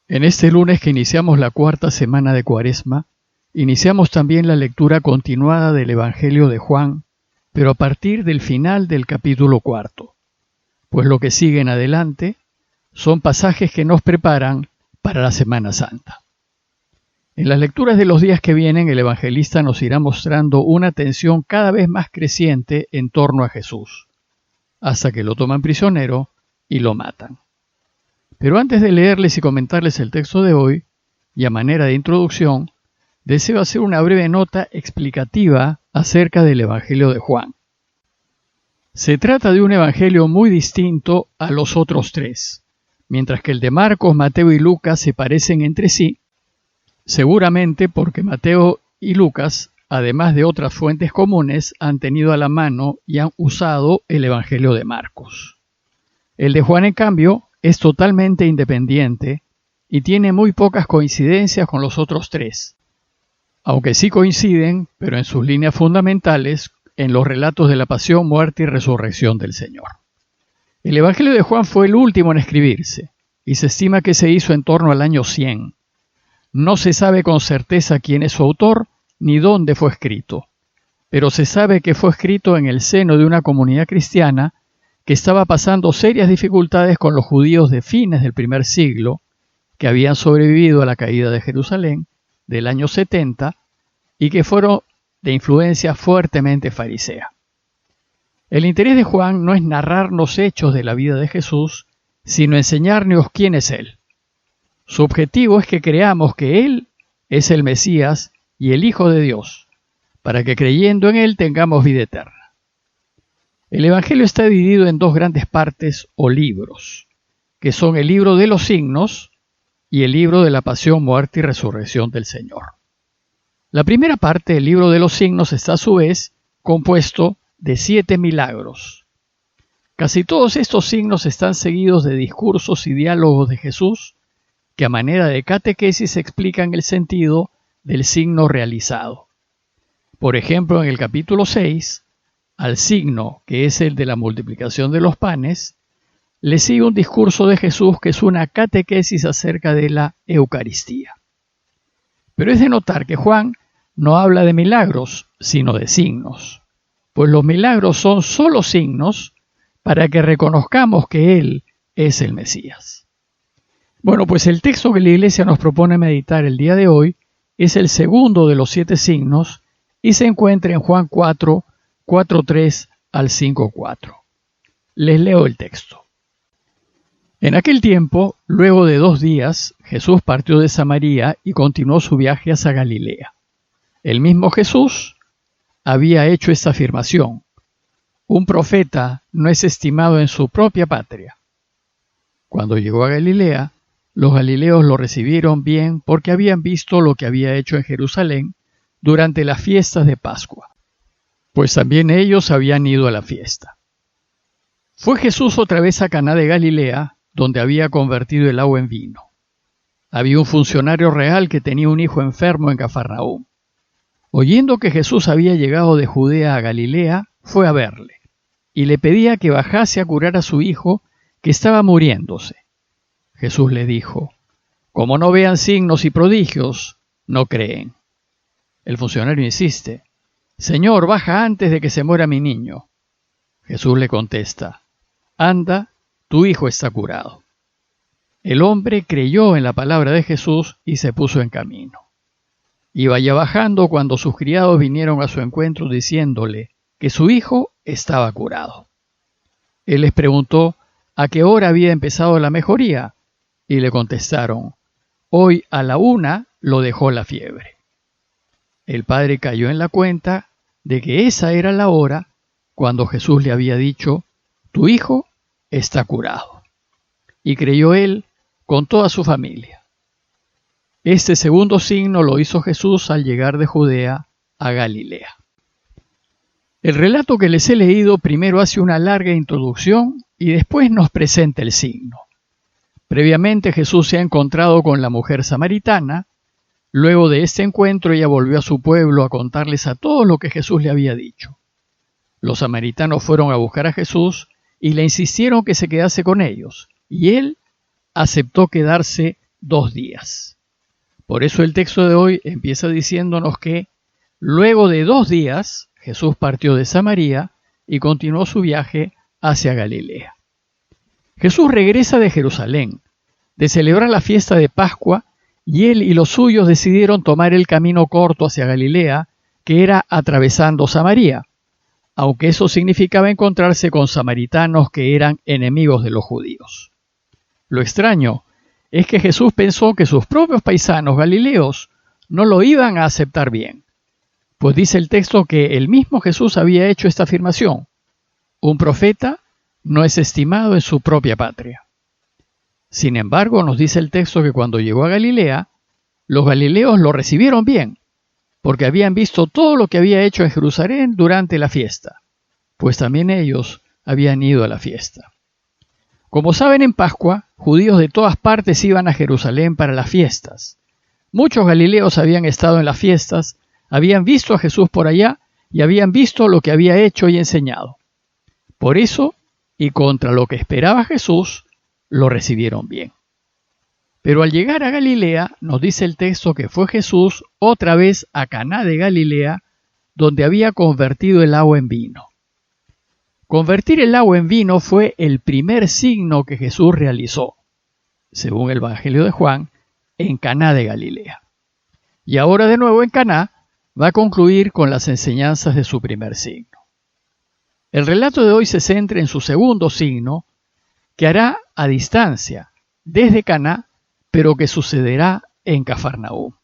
En este lunes que iniciamos la cuarta semana de Cuaresma, iniciamos también la lectura continuada del Evangelio de Juan, pero a partir del final del capítulo 4, pues lo que sigue en adelante son pasajes que nos preparan para la Semana Santa. En las lecturas de los días que vienen, el evangelista nos irá mostrando una tensión cada vez más creciente en torno a Jesús, hasta que lo toman prisionero y lo matan. Pero antes de leerles y comentarles el texto de hoy, y a manera de introducción, deseo hacer una breve nota explicativa acerca del Evangelio de Juan. Se trata de un evangelio muy distinto a los otros tres. Mientras que el de Marcos, Mateo y Lucas se parecen entre sí, seguramente porque Mateo y Lucas, además de otras fuentes comunes, han tenido a la mano y han usado el Evangelio de Marcos. El de Juan, en cambio, es totalmente independiente y tiene muy pocas coincidencias con los otros tres, aunque sí coinciden, pero en sus líneas fundamentales, en los relatos de la pasión, muerte y resurrección del Señor. El Evangelio de Juan fue el último en escribirse y se estima que se hizo en torno al año 100. No se sabe con certeza quién es su autor ni dónde fue escrito, pero se sabe que fue escrito en el seno de una comunidad cristiana que estaba pasando serias dificultades con los judíos de fines del primer siglo, que habían sobrevivido a la caída de Jerusalén del año 70 y que fueron de influencia fuertemente farisea. El interés de Juan no es narrarnos hechos de la vida de Jesús, sino enseñarnos quién es Él. Su objetivo es que creamos que Él es el Mesías y el Hijo de Dios, para que creyendo en Él tengamos vida eterna. El Evangelio está dividido en dos grandes partes o libros, que son el libro de los signos y el libro de la pasión, muerte y resurrección del Señor. La primera parte, el libro de los signos, está a su vez compuesto de 7 milagros. Casi todos estos signos están seguidos de discursos y diálogos de Jesús que a manera de catequesis explican el sentido del signo realizado. Por ejemplo, en el capítulo 6, al signo, que es el de la multiplicación de los panes, le sigue un discurso de Jesús que es una catequesis acerca de la Eucaristía. Pero es de notar que Juan no habla de milagros, sino de signos, pues los milagros son solo signos para que reconozcamos que Él es el Mesías. Bueno, pues el texto que la Iglesia nos propone meditar el día de hoy es el segundo de los 7 signos y se encuentra en Juan 4, 4:3 al 5:4. Les leo el texto. En aquel tiempo, luego de 2 días, Jesús partió de Samaria y continuó su viaje hacia Galilea. El mismo Jesús había hecho esta afirmación: un profeta no es estimado en su propia patria. Cuando llegó a Galilea, los galileos lo recibieron bien porque habían visto lo que había hecho en Jerusalén durante las fiestas de Pascua, pues también ellos habían ido a la fiesta. Fue Jesús otra vez a Caná de Galilea, donde había convertido el agua en vino. Había un funcionario real que tenía un hijo enfermo en Cafarnaúm. Oyendo que Jesús había llegado de Judea a Galilea, fue a verle, y le pedía que bajase a curar a su hijo, que estaba muriéndose. Jesús le dijo: como no vean signos y prodigios, no creen. El funcionario insiste: Señor, baja antes de que se muera mi niño. Jesús le contesta: anda, tu hijo está curado. El hombre creyó en la palabra de Jesús y se puso en camino. Iba ya bajando cuando sus criados vinieron a su encuentro diciéndole que su hijo estaba curado. Él les preguntó a qué hora había empezado la mejoría y le contestaron: hoy a la 1 lo dejó la fiebre. El padre cayó en la cuenta de que esa era la hora cuando Jesús le había dicho: tu hijo está curado. Y creyó él con toda su familia. Este segundo signo lo hizo Jesús al llegar de Judea a Galilea. El relato que les he leído primero hace una larga introducción y después nos presenta el signo. Previamente Jesús se ha encontrado con la mujer samaritana. Luego de este encuentro ella volvió a su pueblo a contarles a todos lo que Jesús le había dicho. Los samaritanos fueron a buscar a Jesús y le insistieron que se quedase con ellos, y él aceptó quedarse 2 días. Por eso el texto de hoy empieza diciéndonos que luego de 2 días Jesús partió de Samaria y continuó su viaje hacia Galilea. Jesús regresa de Jerusalén, de celebrar la fiesta de Pascua, y él y los suyos decidieron tomar el camino corto hacia Galilea, que era atravesando Samaria, aunque eso significaba encontrarse con samaritanos que eran enemigos de los judíos. Lo extraño es que Jesús pensó que sus propios paisanos galileos no lo iban a aceptar bien, pues dice el texto que el mismo Jesús había hecho esta afirmación: un profeta no es estimado en su propia patria. Sin embargo, nos dice el texto que cuando llegó a Galilea, los galileos lo recibieron bien, porque habían visto todo lo que había hecho en Jerusalén durante la fiesta, pues también ellos habían ido a la fiesta. Como saben, en Pascua, judíos de todas partes iban a Jerusalén para las fiestas. Muchos galileos habían estado en las fiestas, habían visto a Jesús por allá y habían visto lo que había hecho y enseñado. Por eso, y contra lo que esperaba Jesús, lo recibieron bien. Pero al llegar a Galilea, nos dice el texto que fue Jesús otra vez a Caná de Galilea, donde había convertido el agua en vino. Convertir el agua en vino fue el primer signo que Jesús realizó, según el Evangelio de Juan, en Caná de Galilea. Y ahora de nuevo en Caná va a concluir con las enseñanzas de su primer signo. El relato de hoy se centra en su segundo signo, que hará a distancia, desde Caná, pero que sucederá en Cafarnaúm.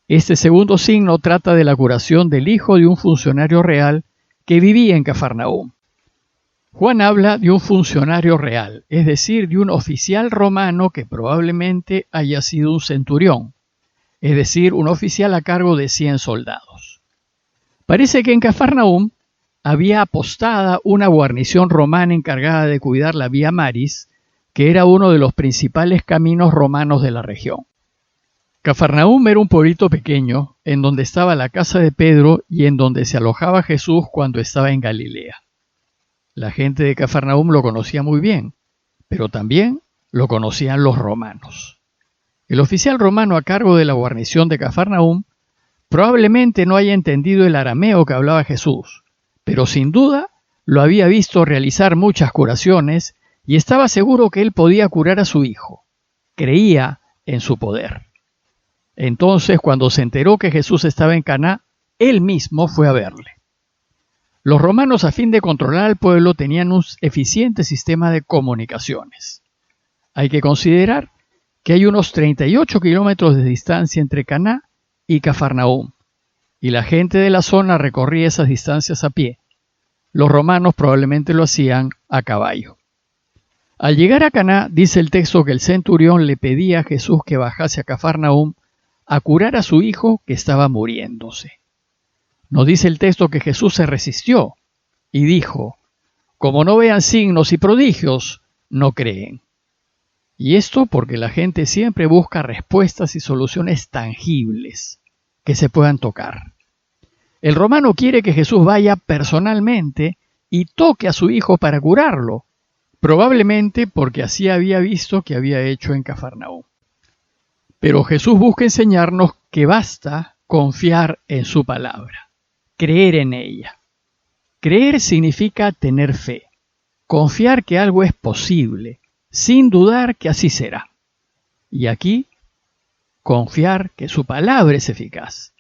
Este segundo signo trata de la curación del hijo de un funcionario real que vivía en Cafarnaúm. Juan habla de un funcionario real, es decir, de un oficial romano que probablemente haya sido un centurión, es decir, un oficial a cargo de 100 soldados. Parece que en Cafarnaúm había apostada una guarnición romana encargada de cuidar la Vía Maris, que era uno de los principales caminos romanos de la región. Cafarnaúm era un pueblito pequeño, en donde estaba la casa de Pedro y en donde se alojaba Jesús cuando estaba en Galilea. La gente de Cafarnaúm lo conocía muy bien, pero también lo conocían los romanos. El oficial romano a cargo de la guarnición de Cafarnaúm probablemente no haya entendido el arameo que hablaba Jesús, pero sin duda lo había visto realizar muchas curaciones y estaba seguro que él podía curar a su hijo. Creía en su poder. Entonces, cuando se enteró que Jesús estaba en Caná, él mismo fue a verle. Los romanos, a fin de controlar al pueblo, tenían un eficiente sistema de comunicaciones. Hay que considerar que hay unos 38 kilómetros de distancia entre Caná y Cafarnaúm, y la gente de la zona recorría esas distancias a pie. Los romanos probablemente lo hacían a caballo. Al llegar a Caná, dice el texto que el centurión le pedía a Jesús que bajase a Cafarnaúm a curar a su hijo que estaba muriéndose. Nos dice el texto que Jesús se resistió y dijo: como no vean signos y prodigios, no creen. Y esto porque la gente siempre busca respuestas y soluciones tangibles que se puedan tocar. El romano quiere que Jesús vaya personalmente y toque a su hijo para curarlo, probablemente porque así había visto que había hecho en Cafarnaúm. Pero Jesús busca enseñarnos que basta confiar en su palabra, creer en ella. Creer significa tener fe, confiar que algo es posible, sin dudar que así será. Y aquí, confiar que su palabra es eficaz,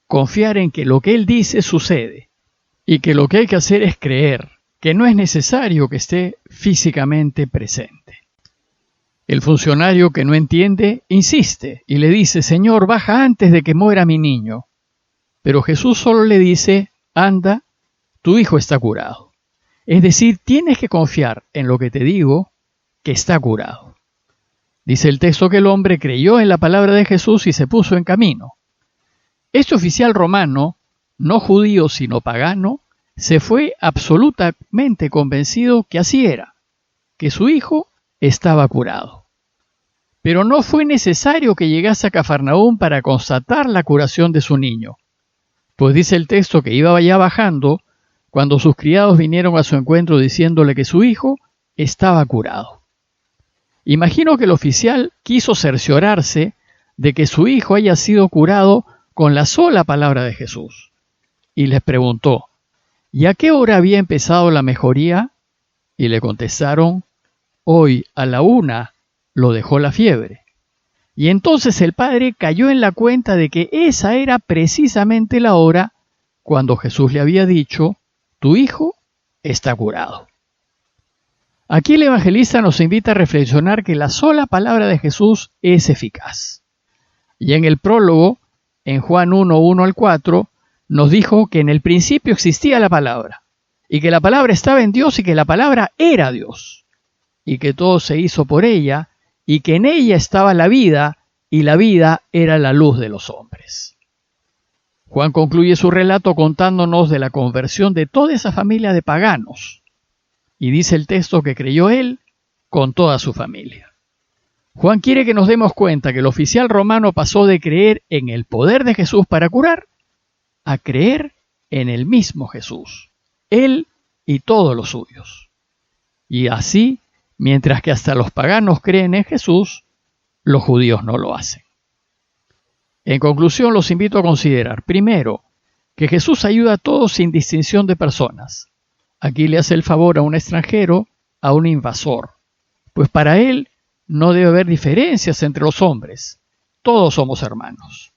confiar en que lo que Él dice sucede, y que lo que hay que hacer es creer, que no es necesario que esté físicamente presente. El funcionario que no entiende insiste y le dice: Señor, baja antes de que muera mi niño. Pero Jesús solo le dice: anda, tu hijo está curado. Es decir, tienes que confiar en lo que te digo, que está curado. Dice el texto que el hombre creyó en la palabra de Jesús y se puso en camino. Este oficial romano, no judío sino pagano, se fue absolutamente convencido que así era, que su hijo estaba curado. Pero no fue necesario que llegase a Cafarnaúm para constatar la curación de su niño, pues dice el texto que iba ya bajando cuando sus criados vinieron a su encuentro diciéndole que su hijo estaba curado. Imagino que el oficial quiso cerciorarse de que su hijo haya sido curado con la sola palabra de Jesús. Y les preguntó, ¿y a qué hora había empezado la mejoría? Y le contestaron, hoy a la 1 lo dejó la fiebre. Y entonces el padre cayó en la cuenta de que esa era precisamente la hora cuando Jesús le había dicho, tu hijo está curado. Aquí el evangelista nos invita a reflexionar que la sola palabra de Jesús es eficaz. Y en el prólogo, en Juan 1, 1-4, nos dijo que en el principio existía la palabra, y que la palabra estaba en Dios y que la palabra era Dios, y que todo se hizo por ella, y que en ella estaba la vida, y la vida era la luz de los hombres. Juan concluye su relato contándonos de la conversión de toda esa familia de paganos, y dice el texto que creyó él con toda su familia. Juan quiere que nos demos cuenta que el oficial romano pasó de creer en el poder de Jesús para curar a creer en el mismo Jesús, él y todos los suyos. Y así, mientras que hasta los paganos creen en Jesús, los judíos no lo hacen. En conclusión, los invito a considerar, primero, que Jesús ayuda a todos sin distinción de personas. Aquí le hace el favor a un extranjero, a un invasor, pues para él no debe haber diferencias entre los hombres, todos somos hermanos.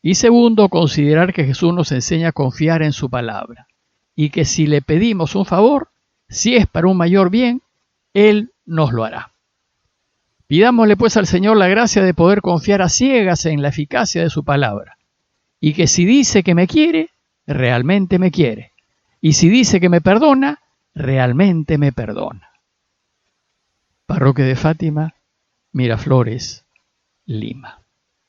Y segundo, considerar que Jesús nos enseña a confiar en su palabra, y que si le pedimos un favor, si es para un mayor bien, Él nos lo hará. Pidámosle pues al Señor la gracia de poder confiar a ciegas en la eficacia de su palabra, y que si dice que me quiere, realmente me quiere, y si dice que me perdona, realmente me perdona. Parroquia de Fátima, Miraflores, Lima.